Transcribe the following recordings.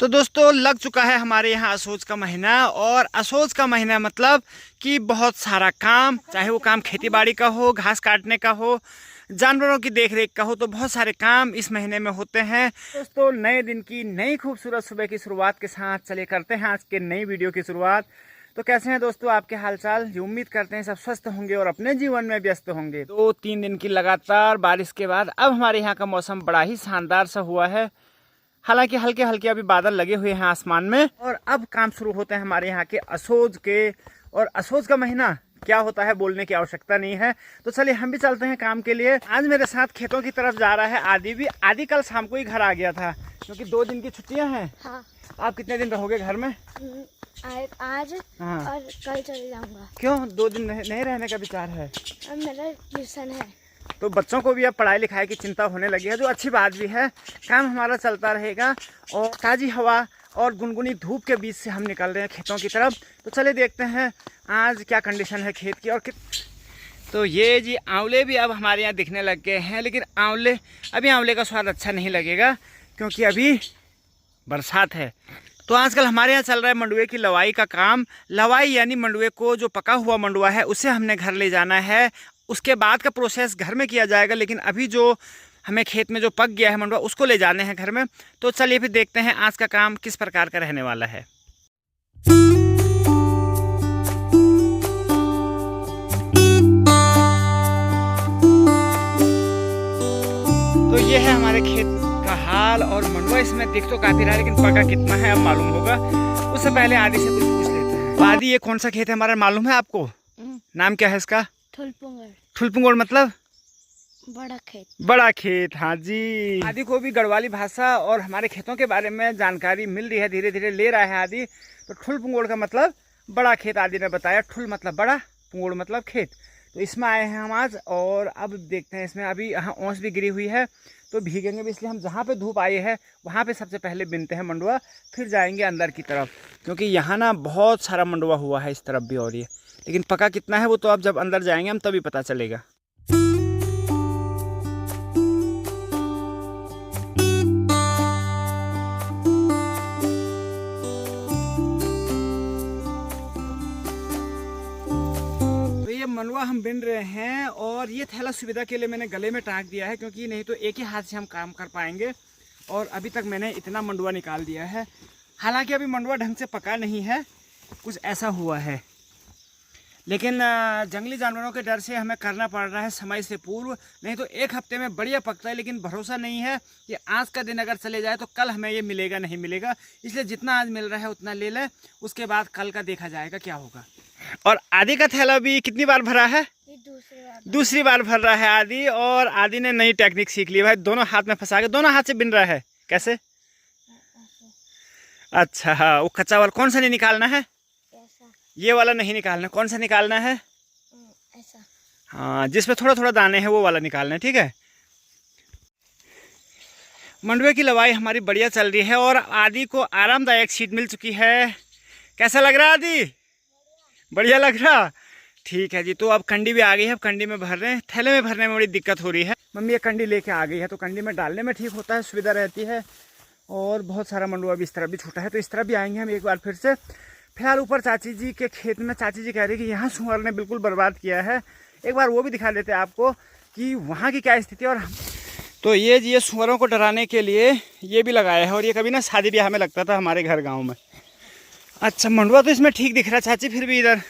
तो दोस्तों लग चुका है हमारे यहाँ असोज का महीना। और असोज का महीना मतलब कि बहुत सारा काम, चाहे वो काम खेती बाड़ी का हो, घास काटने का हो, जानवरों की देखरेख का हो, तो बहुत सारे काम इस महीने में होते हैं। दोस्तों नए दिन की नई खूबसूरत सुबह की शुरुआत के साथ चले करते हैं आज के नई वीडियो की शुरुआत। तो कैसे हैं दोस्तों आपके हालचाल? जी उम्मीद करते हैं सब स्वस्थ होंगे और अपने जीवन में व्यस्त होंगे। 2-3 दिन की लगातार बारिश के बाद अब हमारे यहाँ का मौसम बड़ा ही शानदार सा हुआ है। हालांकि हल्के हल्के अभी बादल लगे हुए हैं आसमान में और अब काम शुरू होते हैं हमारे यहाँ के असोज के। और असोज का महीना क्या होता है बोलने की आवश्यकता नहीं है। तो चलिए हम भी चलते हैं काम के लिए। आज मेरे साथ खेतों की तरफ जा रहा है आदि भी। आदि कल शाम को ही घर आ गया था क्योंकि 2 दिन की छुट्टियां हैं। हाँ। आप कितने दिन रहोगे घर में? आज। हाँ। और कल चले जाऊंगा। क्यों 2 दिन नहीं रहने का विचार है? अब मेरा ट्यूशन है। तो बच्चों को भी अब पढ़ाई लिखाई की चिंता होने लगी है, जो अच्छी बात भी है। काम हमारा चलता रहेगा और ताज़ी हवा और गुनगुनी धूप के बीच से हम निकल रहे हैं खेतों की तरफ। तो चले देखते हैं आज क्या कंडीशन है खेत की। और तो ये जी आंवले भी अब हमारे यहाँ दिखने लग गए हैं, लेकिन आंवले का स्वाद अच्छा नहीं लगेगा क्योंकि अभी बरसात है। तो आजकल हमारे यहाँ चल रहा है मंडुए की लवाई का काम। लवाई यानी मंडुए को, जो पका हुआ मंडुआ है उसे हमने घर ले जाना है। उसके बाद का प्रोसेस घर में किया जाएगा, लेकिन अभी जो हमें खेत में जो पक गया है मंडुआ उसको ले जाने हैं घर में। तो चलिए फिर देखते हैं आज का काम किस प्रकार का रहने वाला है। तो ये है हमारे खेत का हाल और मंडुआ इसमें दिख तो काफी रहा है, लेकिन पका कितना है अब मालूम होगा। उससे पहले आदि से कुछ पूछ लेते हैं। तो आदि ये कौन सा खेत है हमारा मालूम है आपको? नाम क्या है इसका? ठुलपुंगड़ मतलब बड़ा खेत। हाँ जी। आदि को भी गढ़वाली भाषा और हमारे खेतों के बारे में जानकारी मिल रही है, धीरे धीरे ले रहा है आदि। तो ठुलपुंगड़ का मतलब बड़ा खेत आदि ने बताया। ठुल मतलब बड़ा, पुंगड़ मतलब खेत। तो इसमें आए हैं हम आज और अब देखते हैं। इसमें अभी यहाँ ओस भी गिरी हुई है तो भीगेंगे भी, इसलिए हम जहाँ पे धूप आई है वहाँ पे सबसे पहले बिनते हैं मंडुआ, फिर जाएंगे अंदर की तरफ क्योंकि यहाँ ना बहुत सारा मंडुआ हुआ है इस तरफ भी। और ये लेकिन पका कितना है वो तो अब जब अंदर जाएंगे हम तभी पता चलेगा। तो ये मंडुआ हम बिन रहे हैं और ये थैला सुविधा के लिए मैंने गले में टांग दिया है क्योंकि नहीं तो एक ही हाथ से हम काम कर पाएंगे। और अभी तक मैंने इतना मंडुआ निकाल दिया है। हालांकि अभी मंडुआ ढंग से पका नहीं है, कुछ ऐसा हुआ है, लेकिन जंगली जानवरों के डर से हमें करना पड़ रहा है समय से पूर्व। नहीं तो 1 हफ्ते में बढ़िया पकता है, लेकिन भरोसा नहीं है कि आज का दिन अगर चले जाए तो कल हमें ये मिलेगा नहीं मिलेगा। इसलिए जितना आज मिल रहा है उतना ले लें, उसके बाद कल का देखा जाएगा क्या होगा। और आदि का थैला भी कितनी बार भरा है? दूसरी बार भर रहा है आदि। और आदि ने नई टेक्निक सीख ली भाई, दोनों हाथ में फंसा के दोनों हाथ से बिन रहा है। कैसे? अच्छा, वो कच्चा वाला कौन सा नहीं निकालना है? ये वाला नहीं निकालना। कौन सा निकालना है? ऐसा। हाँ, जिसमें थोड़ा थोड़ा दाने हैं वो वाला निकालना है। ठीक है। मंडुए की लवाई हमारी बढ़िया चल रही है और आदि को आरामदायक सीट मिल चुकी है। कैसा लग रहा है आदि? बढ़िया लग रहा। ठीक है जी। तो अब कंडी भी आ गई है, अब कंडी में भर रहे हैं। थैले में भरने में बड़ी दिक्कत हो रही है। मम्मी ये कंडी लेके आ गई है तो कंडी में डालने में ठीक होता है, सुविधा रहती है। और बहुत सारा मंडुआ भी इस तरफ भी छूटा है, तो इस तरफ भी आएंगे हम एक बार फिर से। फिलहाल ऊपर चाची जी के खेत में चाची जी कह रही है कि यहाँ सुअर ने बिल्कुल बर्बाद किया है। एक बार वो भी दिखा देते हैं आपको कि वहाँ की क्या स्थिति है। और तो ये सुअरों को डराने के लिए ये भी लगाया है। और ये कभी ना शादी ब्याह में लगता था हमारे घर गाँव में। अच्छा, मंडुआ तो इसमें ठीक दिख रहा है चाची, फिर भी इधर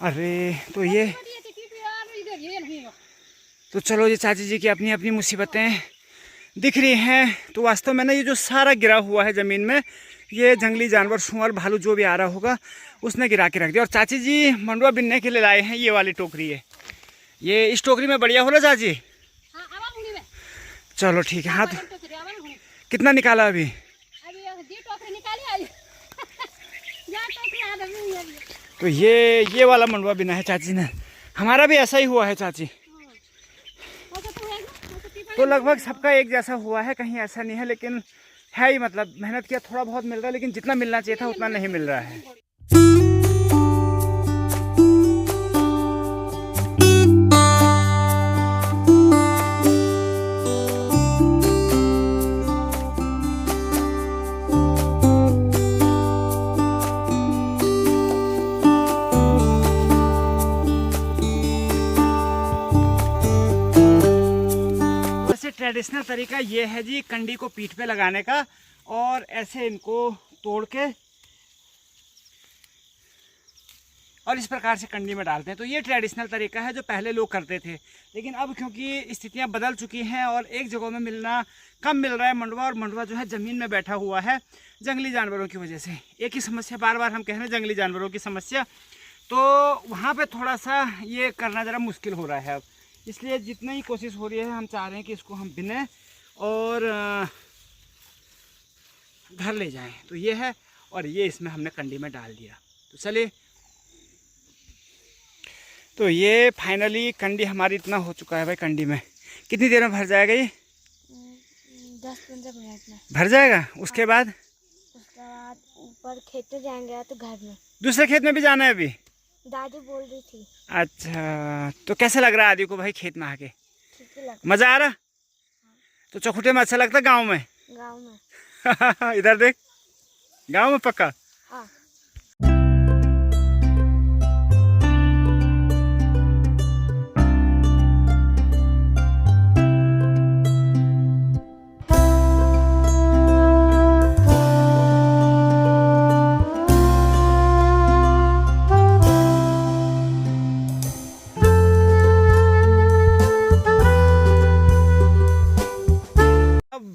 अरे तो चलो ये चाची जी की अपनी अपनी मुसीबतें दिख रही हैं। तो वास्तव में ना ये जो सारा गिरा हुआ है ज़मीन में, ये जंगली जानवर सुअर भालू जो भी आ रहा होगा उसने गिरा के रख दिया। और चाची जी मंडुआ बिनने के लिए लाए हैं ये वाली टोकरी है। ये इस टोकरी में बढ़िया हो रहा चाची? चलो ठीक है। हाँ तो कितना निकाला अभी? तो ये वाला मंडुआ बिना है चाची ने। हमारा भी ऐसा ही हुआ है चाची। तो लगभग सबका एक जैसा हुआ है, कहीं ऐसा नहीं है। लेकिन है ही, मतलब मेहनत किया थोड़ा बहुत मिल रहा है, लेकिन जितना मिलना चाहिए था उतना नहीं मिल रहा है। ट्रेडिशनल तरीका ये है जी कंडी को पीठ पे लगाने का, और ऐसे इनको तोड़ के और इस प्रकार से कंडी में डालते हैं। तो ये ट्रेडिशनल तरीका है जो पहले लोग करते थे, लेकिन अब क्योंकि स्थितियां बदल चुकी हैं और एक जगह में मिलना कम मिल रहा है मंडवा, और मंडवा जो है ज़मीन में बैठा हुआ है जंगली जानवरों की वजह से। एक ही समस्या बार बार हम कह रहे हैं, जंगली जानवरों की समस्या, तो वहाँ पे थोड़ा सा ये करना ज़रा मुश्किल हो रहा है अब। इसलिए जितनी ही कोशिश हो रही है हम चाह रहे हैं कि इसको हम बिने और घर ले जाएं। तो ये है, और ये इसमें हमने कंडी में डाल दिया। तो चलिए, तो ये फाइनली कंडी हमारी इतना हो चुका है भाई। कंडी में कितनी देर में भर जाएगा ये? 10-15 मिनट में भर जाएगा। उसके बाद ऊपर खेत में जाएंगे तो घर में। दूसरे खेत में भी जाना है अभी? दादी बोल रही थी। अच्छा, तो कैसे लग रहा है आदि को भाई खेत में आके? ठीक ही लग मजा आ रहा? तो चौखुटे में अच्छा लगता गांव में? गाँव में। इधर देख, गांव में पक्का। हाँ।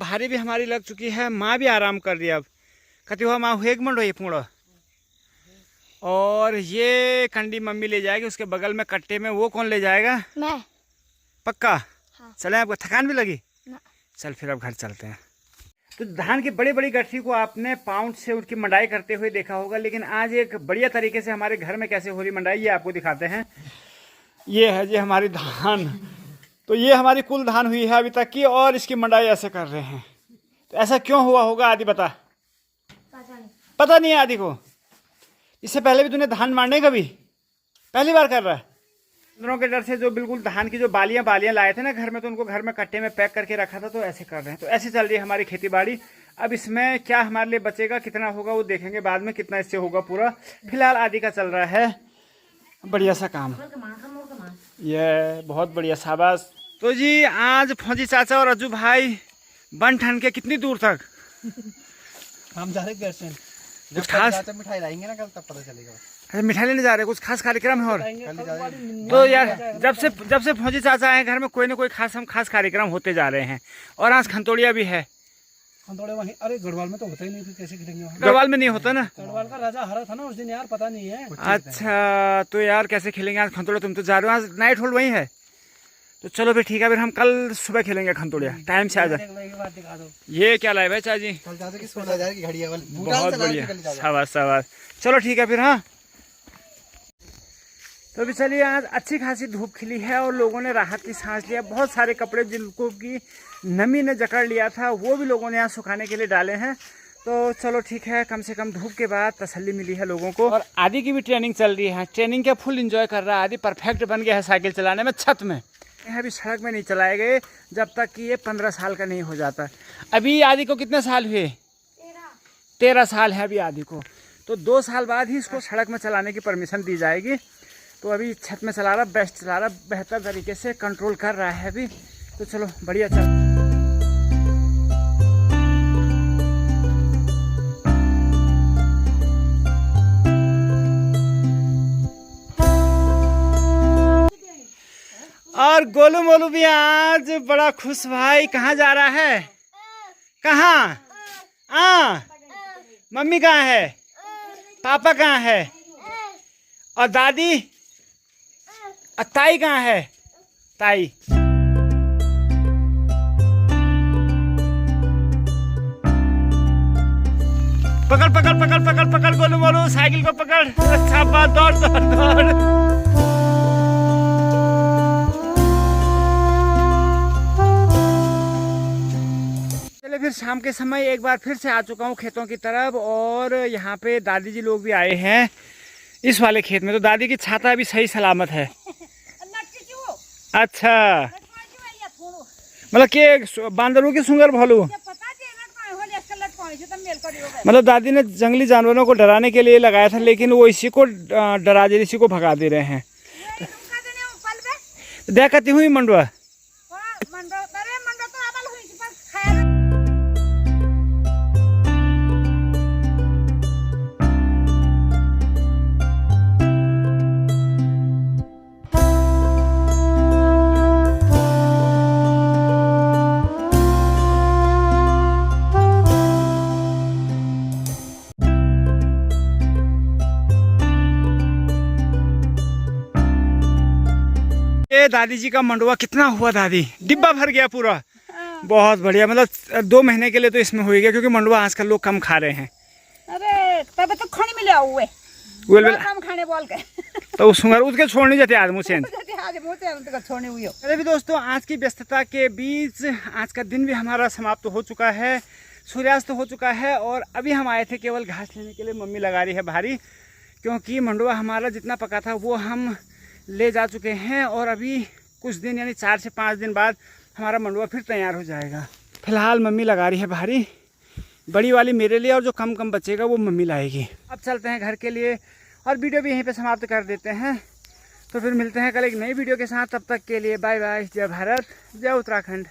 भारी भी हमारी लग चुकी है, माँ भी आराम कर रही है अब। कति हुआ माँ हुए मंडो ये पूरा, और ये कंडी मम्मी ले जाएगी। उसके बगल में कट्टे में वो कौन ले जाएगा? मैं। पक्का? हाँ। चले, आपको थकान भी लगी ना। चल फिर अब घर चलते हैं। तो धान की बड़ी बड़ी गठरी को आपने पाउंड से उनकी मंडाई करते हुए देखा होगा, लेकिन आज एक बढ़िया तरीके से हमारे घर में कैसे हो रही मंडाई ये आपको दिखाते हैं। ये है जी हमारी धान। तो ये हमारी कुल धान हुई है अभी तक की, और इसकी मंडाई ऐसे कर रहे हैं। तो ऐसा क्यों हुआ होगा आदि बता? पता नहीं है आदि को। इससे पहले भी तूने धान मारने कभी? पहली बार कर रहा है? दोनों के डर से जो बिल्कुल धान की जो बालियां लाए थे ना घर में, तो उनको घर में कट्टे में पैक करके रखा था, तो ऐसे कर रहे हैं। तो ऐसे चल रही है हमारी खेती बाड़ी। अब इसमें क्या हमारे लिए बचेगा, कितना होगा वो देखेंगे बाद में, कितना इससे होगा पूरा। फिलहाल आदि का चल रहा है बढ़िया सा काम। ये बहुत बढ़िया, शाबाश। तो जी आज फौजी चाचा और अज्जू भाई बन ठन के कितनी दूर तक? हम जा रहे घर से। कुछ खास मिठाई लाएंगे ना कल, तब पता चलेगा। अच्छा, मिठाई लेने जा रहे हैं? कुछ खास कार्यक्रम है? और तो यार जब से फौजी चाचा आए घर में कोई ना कोई खास कार्यक्रम होते जा रहे हैं। और आज खंतोड़िया भी है। खंतोड़िया वहीं, अरे गढ़वाल में तो होता ही नहीं, फिर कैसे खिलेंगे वहाँ? गढ़वाल में नहीं होता ना? गढ़वाल का राजा हरा था ना उस दिन यार, पता नहीं है। अच्छा, तो यार कैसे खेलेंगे आज खंतोड़िया? तुम तो जा रहे हो, आज नाइट होल्ड वहीं है। तो चलो फिर ठीक है, फिर हम कल सुबह खेलेंगे खंतोड़िया। टाइम से आ जाए। ये क्या लाए भाई चाची? बहुत बढ़िया, शाबाश शाबाश। चलो ठीक है फिर। हाँ, तो अभी चलिए, आज अच्छी खासी धूप खिली है और लोगों ने राहत की सांस लिया। बहुत सारे कपड़े जिनको की नमी ने जकड़ लिया था वो भी लोगों ने यहाँ सुखाने के लिए डाले हैं। तो चलो ठीक है, कम से कम धूप के बाद तसल्ली मिली है लोगों को। और आदि की भी ट्रेनिंग चल रही है, ट्रेनिंग का फुल एंजॉय कर रहा है आदि। परफेक्ट बन गया है साइकिल चलाने में, छत में। अभी सड़क में नहीं चलाए गए जब तक कि ये 15 साल का नहीं हो जाता। अभी आदि को कितने साल हुए? 13 साल है अभी आदि को। तो 2 साल बाद ही इसको सड़क में चलाने की परमिशन दी जाएगी। तो अभी छत में चला रहा, बेस्ट चला रहा, बेहतर तरीके से कंट्रोल कर रहा है अभी। तो चलो बढ़िया चल। और गोलू मोलू भी आज बड़ा खुश भाई। कहाँ जा रहा है? कहाँ? मम्मी कहाँ है? पापा कहाँ है? और दादी? और ताई कहाँ है? ताई पकड़ पकड़ पकड़ पकड़ पकड़ गोलू मोलू, साइकिल को पकड़। अच्छा बात, दौड़ दौड़ दौड़। फिर शाम के समय एक बार फिर से आ चुका हूँ खेतों की तरफ, और यहाँ पे दादी जी लोग भी आए हैं इस वाले खेत में। तो दादी की छाता भी सही सलामत है। अच्छा, मतलब के बांदरों की सुंगर भोलू, मतलब दादी ने जंगली जानवरों को डराने के लिए लगाया था, लेकिन वो इसी को डरा दे, इसी को भगा दे रहे हैं। तो देख कती हुई मंडवा देखिए दादी जी का मंडुआ कितना हुआ दादी, डिब्बा भर गया पूरा। बहुत बढ़िया, मतलब 2 महीने के लिए तो इसमें हो गया, क्योंकि मंडुआ आजकल लोग कम खा रहे हैं। अरे तब तो खाने मिले हुए कम खाने बोल के तो सुंगर उसके छोड़ने जाते आदमी से। छोड़ने हुई अरे भी दोस्तों, आज की व्यस्तता के बीच आज का दिन भी हमारा समाप्त हो चुका है, सूर्यास्त हो चुका है। और अभी हम आए थे केवल घास लेने के लिए। मम्मी लगा रही है भारी, क्योंकि मंडुआ हमारा जितना पका था वो हम ले जा चुके हैं। और अभी कुछ दिन यानी 4 से 5 दिन बाद हमारा मंडुआ फिर तैयार हो जाएगा। फिलहाल मम्मी लगा रही है भारी, बड़ी वाली मेरे लिए, और जो कम कम बचेगा वो मम्मी लाएगी। अब चलते हैं घर के लिए और वीडियो भी यहीं पे समाप्त कर देते हैं। तो फिर मिलते हैं कल एक नई वीडियो के साथ। तब तक के लिए बाय बाय। जय भारत, जय उत्तराखंड।